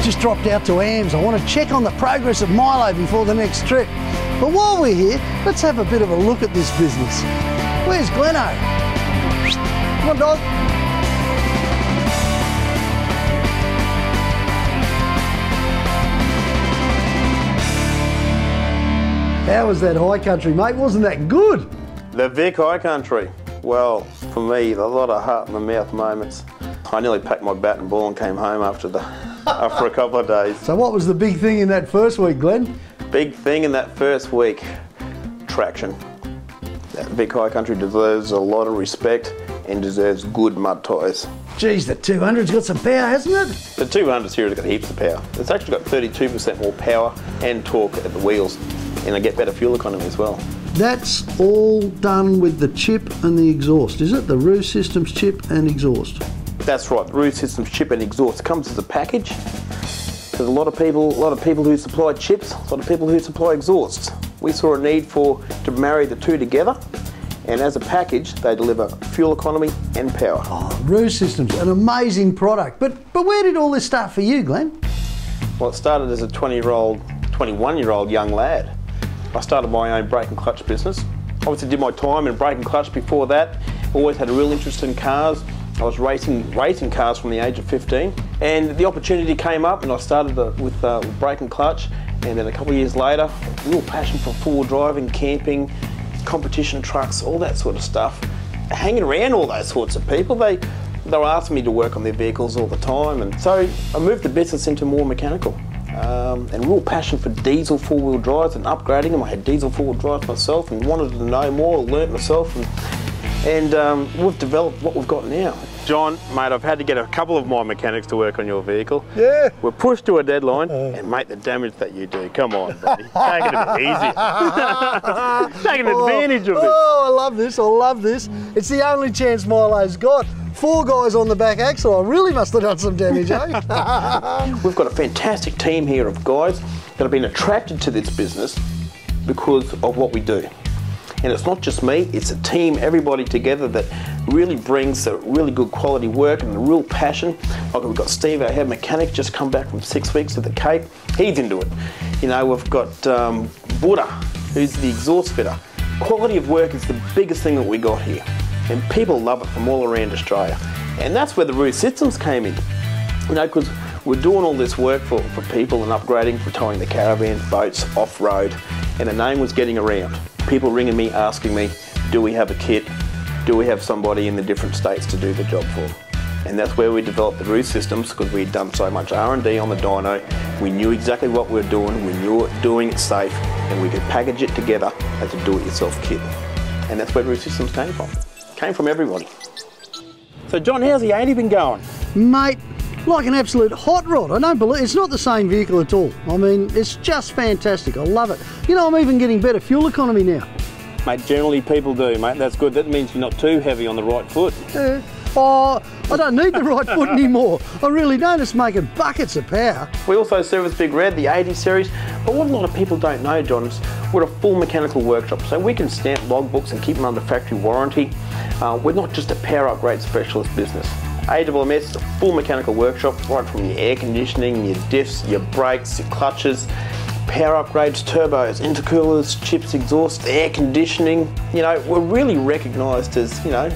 just dropped out to AMMS. I want to check on the progress of Milo before the next trip. But while we're here, let's have a bit of a look at this business. Where's Gleno? Come on, dog. How was that high country, mate? Wasn't that good? The Vic High Country. Well, for me, a lot of heart in the mouth moments. I nearly packed my bat and ball and came home after a couple of days. So what was the big thing in that first week, Glenn? Big thing in that first week, traction. That Vic High Country deserves a lot of respect and deserves good mud tyres. Geez, the 200's got some power, hasn't it? The 200's here has got heaps of power. It's actually got 32% more power and torque at the wheels, and I get better fuel economy as well. That's all done with the chip and the exhaust, is it? The Roothy Systems chip and exhaust. That's right, the Roothy Systems chip and exhaust comes as a package. There's a lot of people who supply chips, a lot of people who supply exhausts. We saw a need to marry the two together, and as a package, they deliver fuel economy and power. Oh, Roothy Systems, an amazing product. But where did all this start for you, Glenn? Well, it started as a 21-year-old young lad. I started my own brake and clutch business. Obviously did my time in brake and clutch before that. Always had a real interest in cars. I was racing cars from the age of 15. And the opportunity came up and I started with brake and clutch. And then a couple of years later, real passion for four-wheel driving, camping, competition trucks, all that sort of stuff. Hanging around all those sorts of people, they were asking me to work on their vehicles all the time. And so I moved the business into more mechanical. And real passion for diesel four-wheel drives and upgrading them. I had diesel four-wheel drives myself and wanted to know more, learnt myself, and we've developed what we've got now. John, mate, I've had to get a couple of my mechanics to work on your vehicle. Yeah. We're pushed to a deadline, and mate, the damage that you do, come on, buddy. Take it a bit easier. Taking advantage of it. Oh, I love this, I love this. It's the only chance Milo's got. 4 guys on the back axle, I really must have done some damage, eh? We've got a fantastic team here of guys that have been attracted to this business because of what we do. And it's not just me, it's a team, everybody together that really brings a really good quality work and a real passion. Like we've got Steve, our head mechanic, just come back from 6 weeks at the Cape. He's into it. You know, we've got Buddha, who's the exhaust fitter. Quality of work is the biggest thing that we got here. And people love it from all around Australia. And that's where the Roothy Systems came in. You know, because we're doing all this work for people and upgrading, for towing the caravans, boats, off-road, and the name was getting around. People ringing me, asking me, do we have a kit? Do we have somebody in the different states to do the job for? And that's where we developed the Roothy Systems, because we'd done so much R&D on the dyno. We knew exactly what we were doing, we knew doing it safe, and we could package it together as a do-it-yourself kit. And that's where Roothy Systems came from. Came from everybody. So John, how's the 80 been going? Mate, like an absolute hot rod. I don't believe, it's not the same vehicle at all. I mean, it's just fantastic, I love it. You know, I'm even getting better fuel economy now. Mate, generally people do, mate, that's good. That means you're not too heavy on the right foot. Oh, I don't need the right foot anymore. I really don't, it's making buckets of power. We also service Big Red, the 80 series, but what a lot of people don't know, John, is we're a full mechanical workshop, so we can stamp logbooks and keep them under factory warranty. We're not just a power upgrade specialist business. AMMS is a full mechanical workshop, right from your air conditioning, your diffs, your brakes, your clutches, power upgrades, turbos, intercoolers, chips, exhaust, air conditioning. You know, we're really recognised as, you know,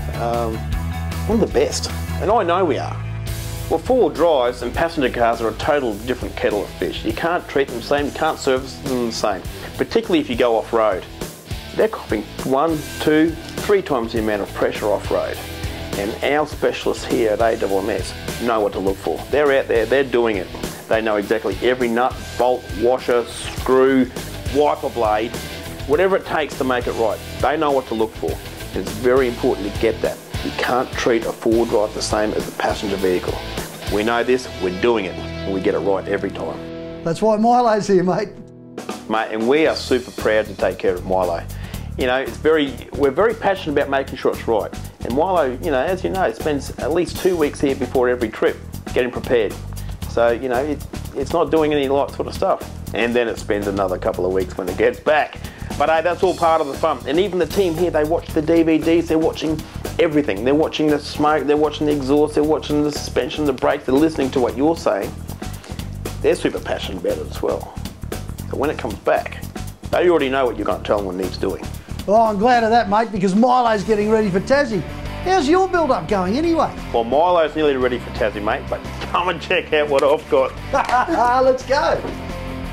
one of the best, and I know we are. Well, four-wheel drives and passenger cars are a total different kettle of fish. You can't treat them the same, you can't service them the same, particularly if you go off-road. They're copping 1, 2, 3 times the amount of pressure off-road. And our specialists here at AMMS know what to look for. They're out there, they're doing it. They know exactly every nut, bolt, washer, screw, wiper blade, whatever it takes to make it right. They know what to look for. And it's very important to get that. You can't treat a four-wheel drive the same as a passenger vehicle. We know this, we're doing it, and we get it right every time. That's why Milo's here, mate. Mate, and we are super proud to take care of Milo. You know, we're very passionate about making sure it's right. And Milo, you know, as you know, spends at least 2 weeks here before every trip, getting prepared. So, you know, it's not doing any light sort of stuff. And then it spends another couple of weeks when it gets back. But hey, that's all part of the fun. And even the team here, they watch the DVDs, they're watching everything. They're watching the smoke, they're watching the exhaust, they're watching the suspension, the brakes, they're listening to what you're saying. they're super passionate about it as well. So when it comes back, they already know what you're going to tell them what needs doing. Well, I'm glad of that, mate, because Milo's getting ready for Tassie. How's your build-up going anyway? Well, Milo's nearly ready for Tassie, mate, but come and check out what I've got. Let's go.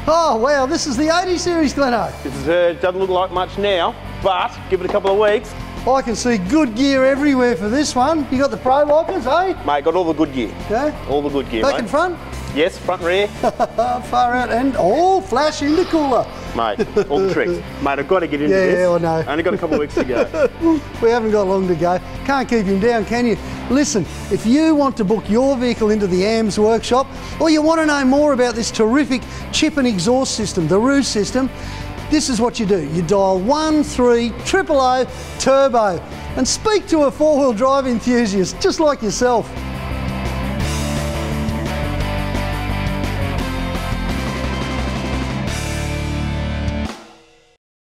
Oh, wow, this is the 80 series, Gleno. This is, doesn't look like much now, but give it a couple of weeks. I can see good gear everywhere for this one. You got the pro lockers, eh? Mate, got all the good gear. Okay. All the good gear, Back mate. and front? Yes, front and rear. Far out and flash intercooler. Mate, all the tricks. Mate, I've got to get into this. Yeah, I know. Only got a couple of weeks to go. We haven't got long to go. Can't keep him down, can you? Listen, if you want to book your vehicle into the AMMS workshop, or you want to know more about this terrific chip and exhaust system, the Roothy system, this is what you do. You dial 13000 turbo and speak to a four-wheel drive enthusiast just like yourself.